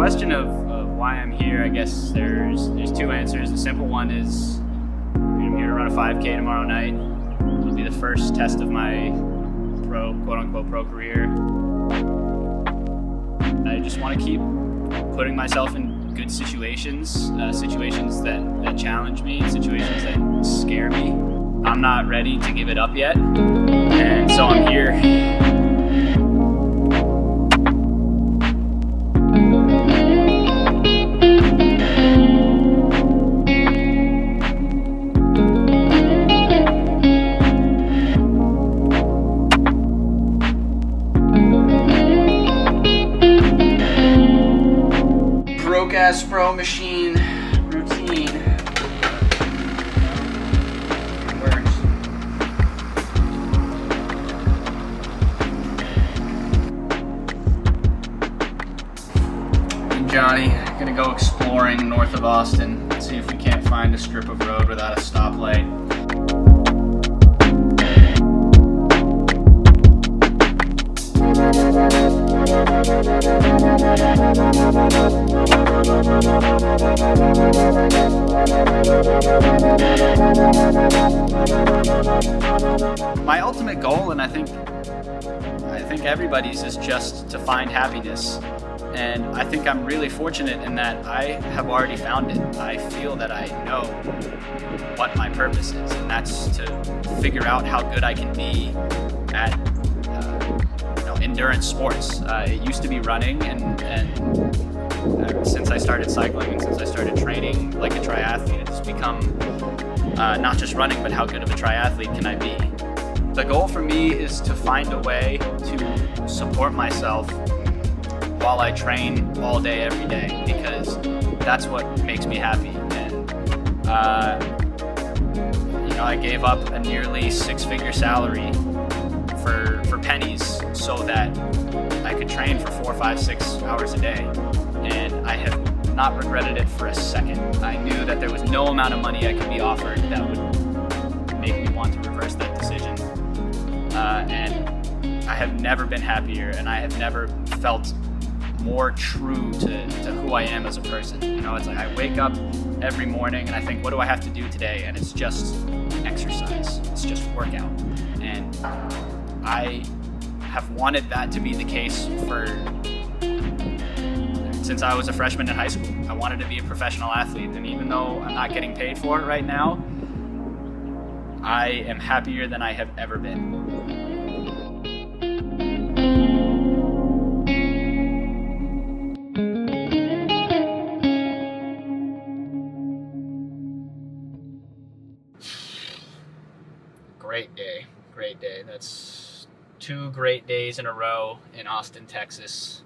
question of why I'm here, I guess there's two answers. The simple one is I'm here to run a 5K tomorrow night. It'll be the first test of my quote-unquote pro career. I just want to keep putting myself in good situations, situations that challenge me, situations that scare me. I'm not ready to give it up yet, and so I'm here. Broke-ass bro machine routine. Works. And Johnny, gonna go exploring north of Austin, see if we can't find a strip of road without a stoplight. My ultimate goal, and I think everybody's, is just to find happiness. And I think I'm really fortunate in that I have already found it. I feel that I know what my purpose is, and that's to figure out how good I can be at endurance sports. It used to be running, and since I started cycling and since I started training like a triathlete, it's become not just running, but how good of a triathlete can I be? The goal for me is to find a way to support myself while I train all day, every day, because that's what makes me happy. And I gave up a nearly six-figure salary for pennies so that I could train for 4, 5, 6 hours a day, and I have not regretted it for a second. I knew that there was no amount of money I could be offered that would make me want to reverse that decision, and I have never been happier, and I have never felt more true to who I am as a person. It's like I wake up every morning and I think, what do I have to do today? And it's just exercise, it's just workout. And I have wanted that to be the case since I was a freshman in high school. I wanted to be a professional athlete, and even though I'm not getting paid for it right now, I am happier than I have ever been. Great day. That's 2 great days in a row in Austin, Texas.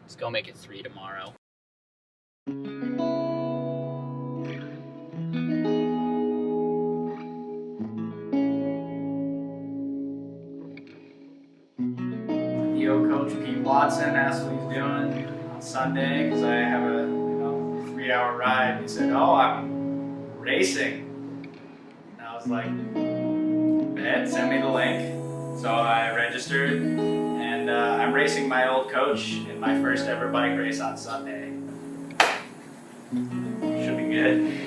Let's go make it 3 tomorrow. Yo, Coach Pete Watson asked what he's doing on Sunday because I have a 3-hour ride. He said, "Oh, I'm racing." And I was like, "Bet, send me the link." So I registered, and I'm racing my old coach in my first ever bike race on Sunday. Should be good.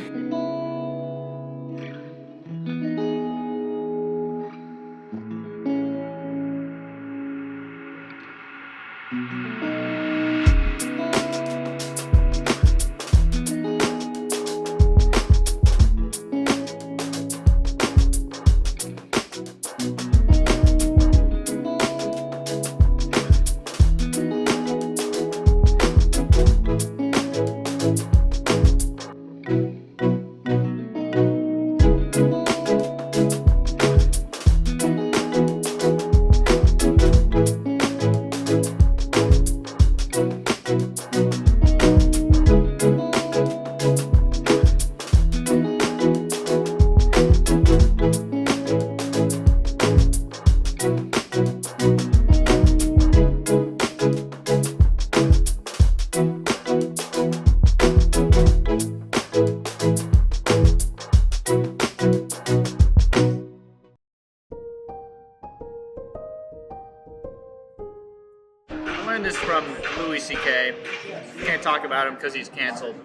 can't talk about him because he's canceled,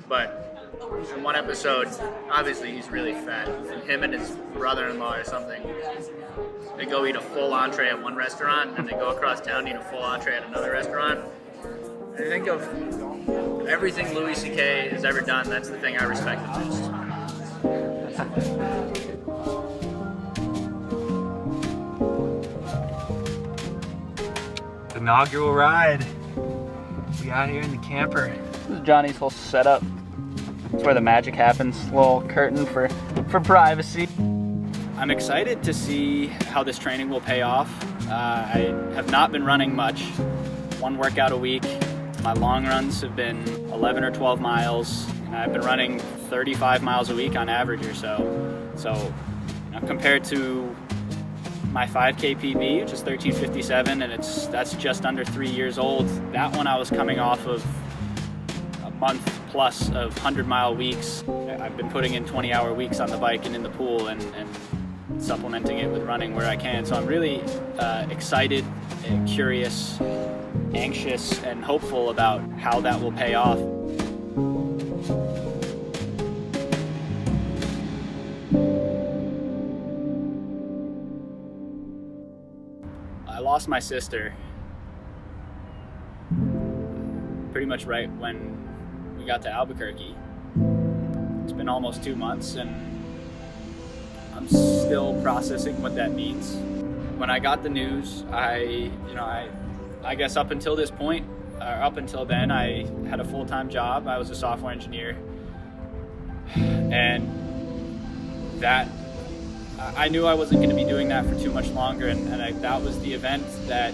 but in one episode, obviously he's really fat, and him and his brother-in-law or something, they go eat a full entree at one restaurant, and they go across town and eat a full entree at another restaurant. I think of everything Louis C.K. has ever done, that's the thing I respect the most. Inaugural ride. We out here in the camper. This is Johnny's whole setup. It's where the magic happens. Little curtain for privacy. I'm excited to see how this training will pay off. I have not been running much. One workout a week. My long runs have been 11 or 12 miles. And I've been running 35 miles a week on average or so. So compared to my 5K PB, which is 13:57, and that's just under 3 years old. That one I was coming off of a month plus of 100-mile weeks. I've been putting in 20-hour weeks on the bike and in the pool and supplementing it with running where I can. So I'm really excited, and curious, anxious, and hopeful about how that will pay off. I lost my sister pretty much right when we got to Albuquerque. It's been almost 2 months and I'm still processing what that means. When I got the news, I guess up until this point, up until then, I had a full-time job. I was a software engineer, and that I knew I wasn't going to be doing that for too much longer, and that was the event that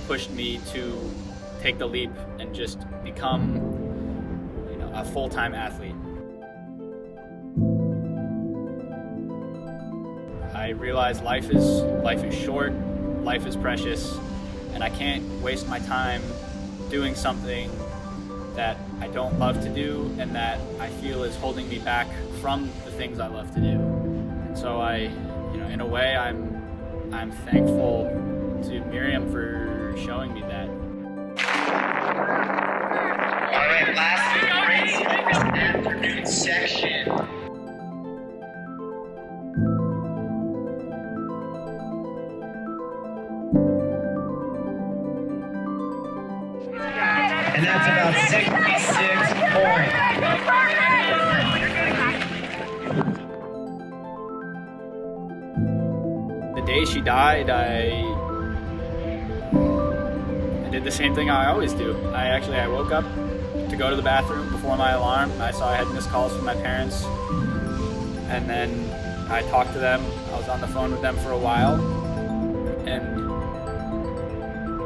pushed me to take the leap and just become, a full-time athlete. I realized life is short, life is precious, and I can't waste my time doing something that I don't love to do and that I feel is holding me back from the things I love to do. And so in a way, I'm thankful to Miriam for showing me that. All right, last race of this afternoon section. And that's about 66 points. The day she died, I did the same thing I always do. I woke up to go to the bathroom before my alarm. I saw I had missed calls from my parents, and then I talked to them. I was on the phone with them for a while, and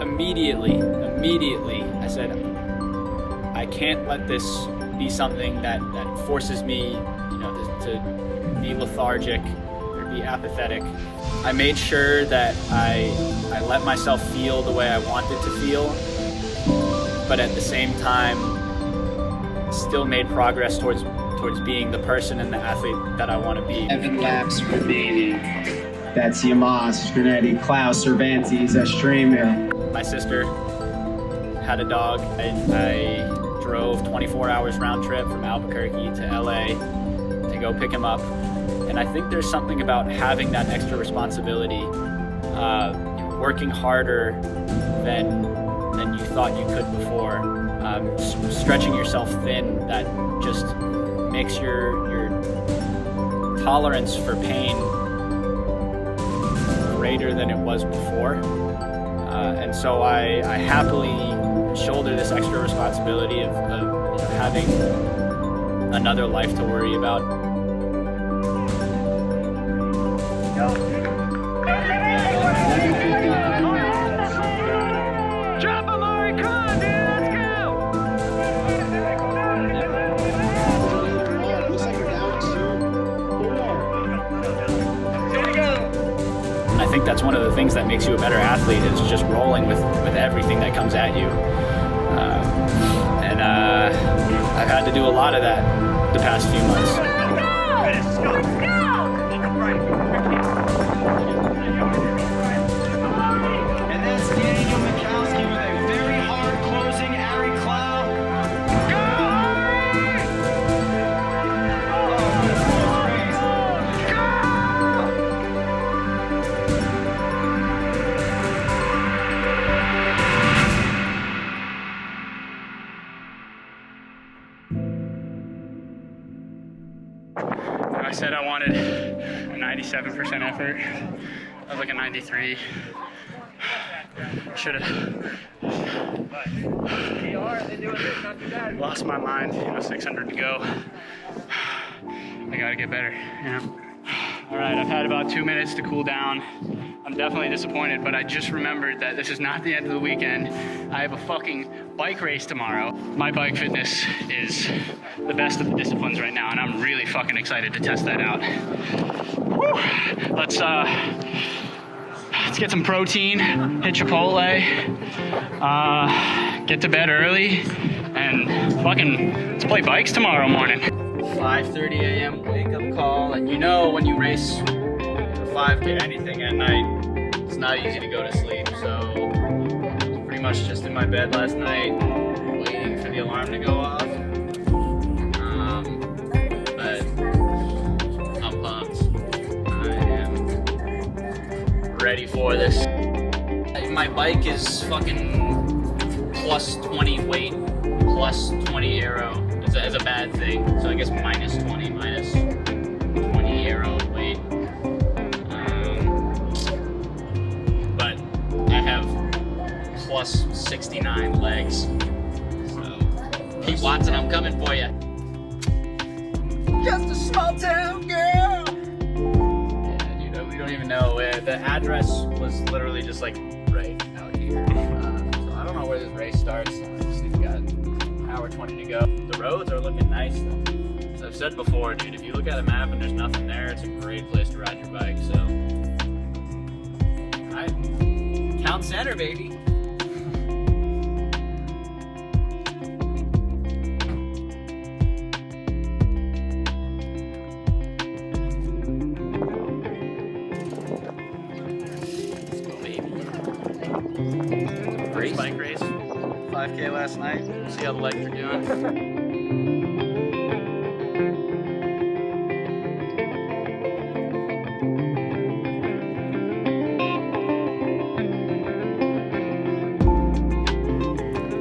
immediately I said, I can't let this be something that forces me, to be lethargic or be apathetic. I made sure that I let myself feel the way I wanted to feel, but at the same time, still made progress towards being the person and the athlete that I want to be. 7 laps remaining. That's Yamas, Granati, Klaus, Cervantes, Estremio. My sister had a dog. I drove 24 hours round trip from Albuquerque to LA to go pick him up. And I think there's something about having that extra responsibility, working harder than you thought you could before, stretching yourself thin, that just makes your tolerance for pain greater than it was before. And so I happily shoulder this extra responsibility of having another life to worry about. Drop Amari, come on, dude, let's go! I think that's one of the things that makes you a better athlete, is just rolling with everything that comes at you. And I've had to do a lot of that the past few months. And that's Daniel Mikowski with a very hard closing area. I said I wanted a 97% effort. I was like a 93. Should have lost my mind, 600 to go. I gotta get better, All right, I've had about 2 minutes to cool down. I'm definitely disappointed, but I just remembered that this is not the end of the weekend. I have a fucking bike race tomorrow. My bike fitness is the best of the disciplines right now, and I'm really fucking excited to test that out. Woo! Let's get some protein, hit Chipotle, get to bed early, and let's play bikes tomorrow morning. 5:30 a.m. wake up call, and when you race a 5K anything at night, it's not easy to go to sleep. So I was pretty much just in my bed last night, waiting for the alarm to go off. But I'm pumped. I am ready for this. My bike is fucking plus 20 weight, plus 20 aero. As a bad thing, so I guess minus 20 aero weight. But I have plus 69 legs. So Pete Watson, I'm coming for you. Just a small town girl. Yeah, dude, we don't even know where the address was. Literally just like right out here. So I don't know where this race starts. We've got an hour 20 to go. The roads are looking nice though. As I've said before, dude, if you look at a map and there's nothing there, it's a great place to ride your bike. So, alright, Town Center, baby. Let's go, baby. First bike race. 5K last night. See how the legs are doing.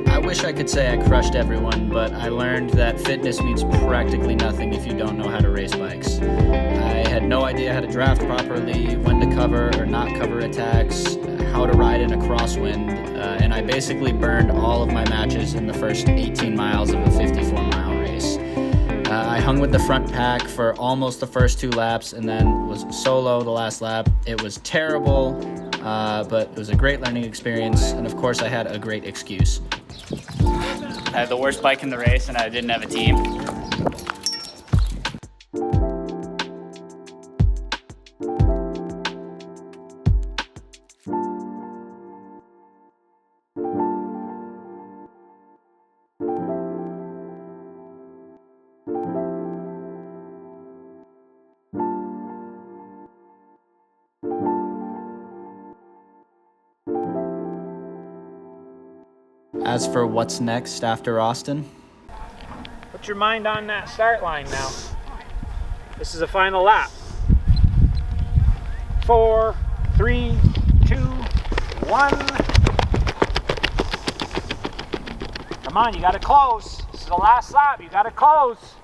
I wish I could say I crushed everyone, but I learned that fitness means practically nothing if you don't know how to race bikes. I had no idea how to draft properly, when to cover or not cover attacks, how to ride in a crosswind, and I basically burned all of my matches in the first 18 miles of a 54-mile race. I hung with the front pack for almost the first 2 laps and then was solo the last lap. It was terrible, but it was a great learning experience, and of course I had a great excuse. I had the worst bike in the race and I didn't have a team. As for what's next after Austin? Put your mind on that start line now. This is a final lap. 4, 3, 2, 1. Come on, you gotta close. This is the last lap, you gotta close.